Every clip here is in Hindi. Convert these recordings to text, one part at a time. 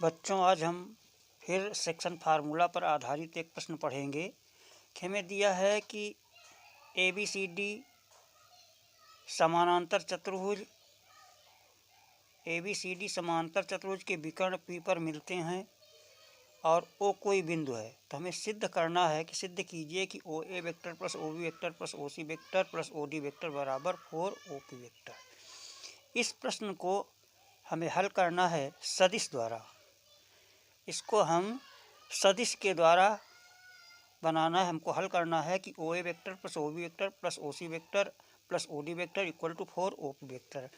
बच्चों, आज हम फिर सेक्शन फार्मूला पर आधारित एक प्रश्न पढ़ेंगे कि हमें दिया है कि ABCD समानांतर चतुर्भुज के विकर्ण P पर मिलते हैं और O कोई बिंदु है। तो हमें सिद्ध करना है कि सिद्ध कीजिए कि OA vector plus OB vector plus OC vector plus OD vector बराबर 4OP वेक्टर। इस प्रश्न को हमें हल करना है सदिश द्वारा। इसको हम सदिश के द्वारा बनाना है। हमको हल करना है कि OA vector plus OB vector plus OC vector plus OD vector equal to 4OP vector.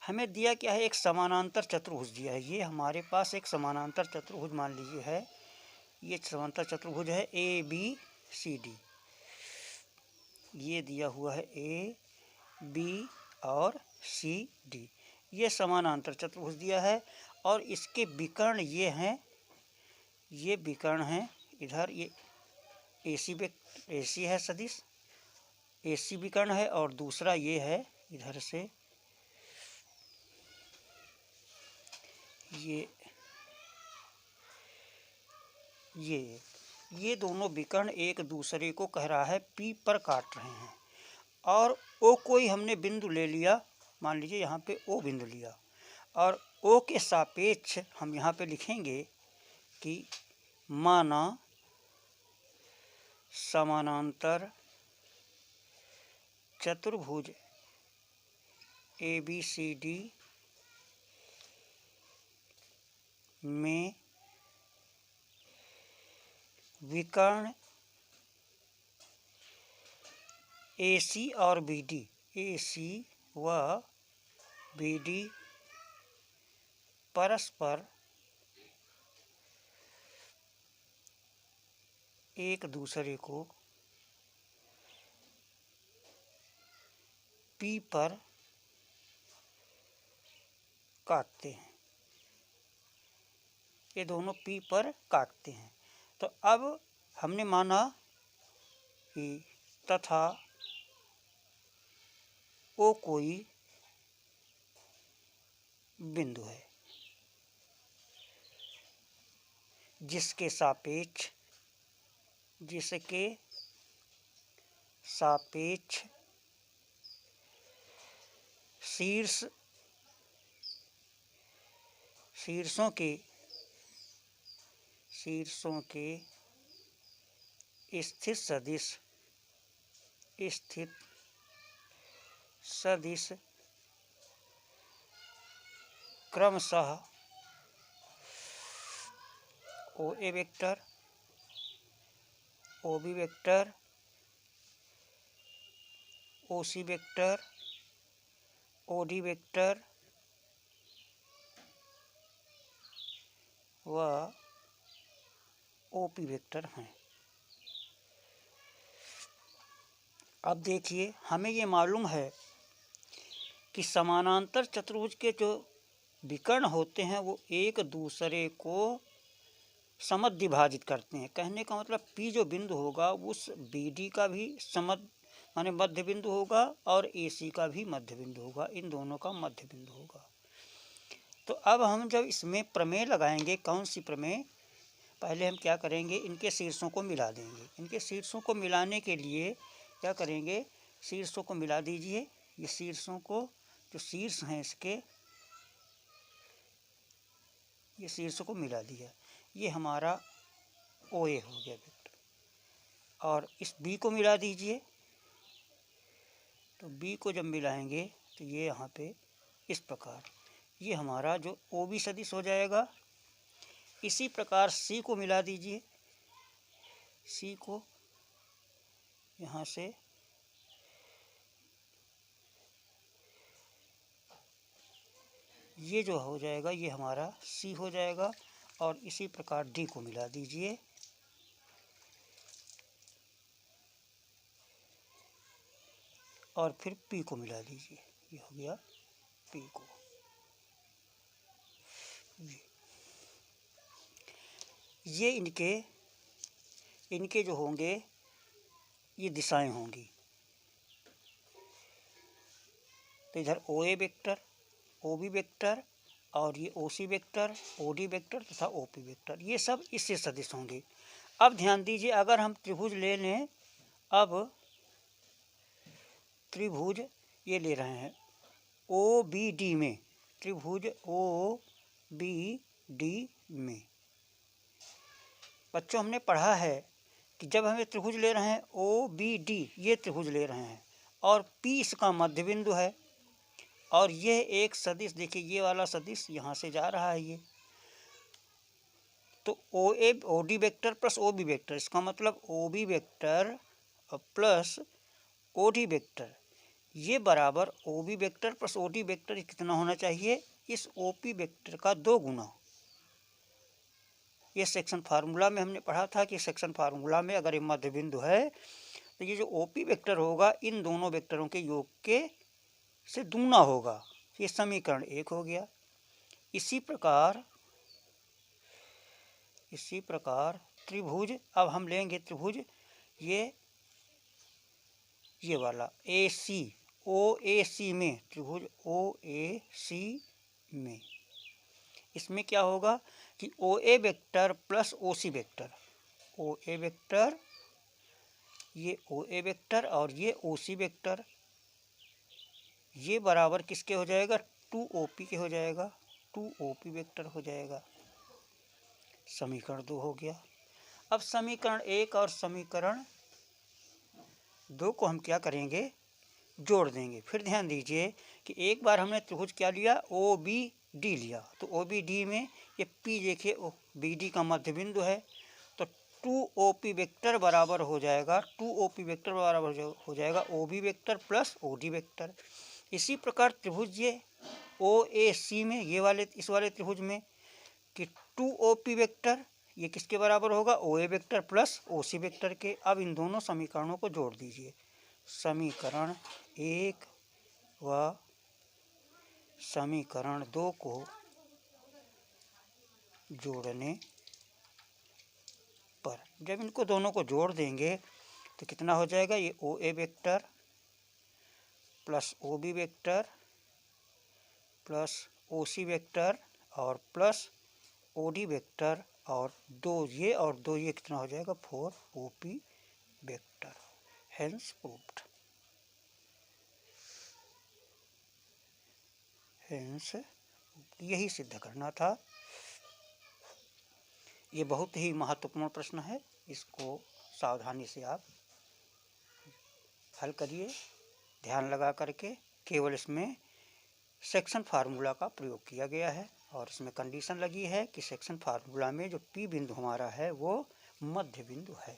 हमें दिया क्या है, एक समानांतर चतुर्भुज दिया है। ये हमारे पास एक समानांतर चतुर्भुज मान लीजिए है। ये समानांतर चतुर्भुज है ABCD। ये दिया हुआ है AB और CD। ये समानांतर चतुर्भुज दिया है और इसके विकर्ण ये हैं। ये विकर्ण हैं। इधर ये AC है सदिश, AC विकर्ण है और दूसरा ये है इधर से ये दोनों विकर्ण एक दूसरे को कह रहा है P पर काट रहे हैं और O कोई हमने बिंदु ले लिया। मान लीजिए यहाँ पे O बिंदु लिया और O के सापेक्ष हम यहाँ पे लिखेंगे कि माना समानांतर चतुर्भुज ABCD में विकर्ण AC और BD, AC व BD परस्पर एक दूसरे को P पर काटते हैं। ये दोनों P पर काटते हैं। तो अब हमने माना कि तथा O कोई बिंदु है जिसके सापेक्ष शीर्षों के स्थित सदिश क्रमशः OA vector, OB vector, OC vector, OD vector व OP वेक्टर हैं। अब देखिए, हमें ये मालूम है कि समानांतर चतुर्भुज के जो विकर्ण होते हैं वो एक दूसरे को समद्विभाजित करते हैं। कहने का मतलब P जो बिंदु होगा उस BD का भी माने मध्य बिंदु होगा और AC का भी मध्य बिंदु होगा। इन दोनों का मध्य बिंदु होगा। तो अब हम जब इसमें प्रमेय लगाएंगे, कौन सी प्रमेय, पहले हम क्या करेंगे, इनके शीर्षों को मिला देंगे। इनके शीर्षों को मिलाने के लिए क्या करेंगे, शीर्षों को मिला दीजिए। ये शीर्षों को, जो शीर्ष हैं इसके, ये शीर्षों को मिला दिया। ये हमारा OA हो गया वेक्टर। और इस B को मिला दीजिए। तो B को जब मिलाएंगे तो ये यहाँ पे इस प्रकार ये हमारा जो OB सदिश हो जाएगा। इसी प्रकार C को मिला दीजिए। C को यहाँ से ये जो हो जाएगा ये हमारा C हो जाएगा। और इसी प्रकार D को मिला दीजिए। और फिर P को मिला दीजिए। ये हो गया P को। ये इनके जो होंगे ये दिशाएं होंगी। तो इधर OA वेक्टर, OB वेक्टर और ये OC वेक्टर, OD वेक्टर तथा OP वेक्टर, ये सब इससे सदिश होंगे। अब ध्यान दीजिए, अगर हम त्रिभुज ले लें, अब त्रिभुज ये ले रहे हैं OBD में, त्रिभुज OBD में बच्चों हमने पढ़ा है कि जब हमें त्रिभुज ले रहे हैं OBD, ये त्रिभुज ले रहे हैं और P इसका मध्य बिंदु है और यह एक सदिश, देखिए ये वाला सदिश यहाँ से जा रहा है ये, तो OD vector plus OB vector, इसका मतलब OB vector plus OD vector ये बराबर OB vector plus OD vector कितना होना चाहिए, इस OP वेक्टर का 2 गुना। ये सेक्शन फार्मूला में हमने पढ़ा था कि सेक्शन फार्मूला में अगर ये मध्य बिंदु है तो ये जो OP वेक्टर होगा इन दोनों वेक्टरों के योग के से दूना होगा। ये समीकरण 1 हो गया। इसी प्रकार त्रिभुज, अब हम लेंगे त्रिभुज ये वाला AC, OAC में, त्रिभुज OAC में इसमें क्या होगा कि OA vector plus OC vector, OA vector, ये OA वेक्टर और ये OC वेक्टर, ये बराबर किसके हो जाएगा, 2OP के हो जाएगा, 2OP वेक्टर हो जाएगा। समीकरण 2 हो गया। अब समीकरण 1 और समीकरण 2 को हम क्या करेंगे, जोड़ देंगे। फिर ध्यान दीजिए कि एक बार हमने त्रिभुज क्या लिया, OBD लिया, तो OBD में ये P देखिए BD का मध्य बिंदु है, तो 2OP वेक्टर बराबर हो जाएगा, 2OP वेक्टर बराबर हो जाएगा OB vector plus OD vector. इसी प्रकार त्रिभुज ये OAC में, ये वाले इस वाले त्रिभुज में कि 2OP वेक्टर ये किसके बराबर होगा, OA vector plus OC vector के। अब इन दोनों समीकरणों को जोड़ दीजिए, समीकरण 1 व समीकरण 2 को जोड़ने पर जब इनको दोनों को जोड़ देंगे तो कितना हो जाएगा, ये OA vector plus OB vector plus OC vector और प्लस OD वेक्टर और 2 ये कितना हो जाएगा, 4OP vector. Hence proved, hence यही सिद्ध करना था। ये बहुत ही महत्वपूर्ण प्रश्न है, इसको सावधानी से आप हल करिए, ध्यान लगा करके। केवल इसमें सेक्शन फार्मूला का प्रयोग किया गया है और इसमें कंडीशन लगी है कि सेक्शन फार्मूला में जो P बिंदु हमारा है वो मध्य बिंदु है।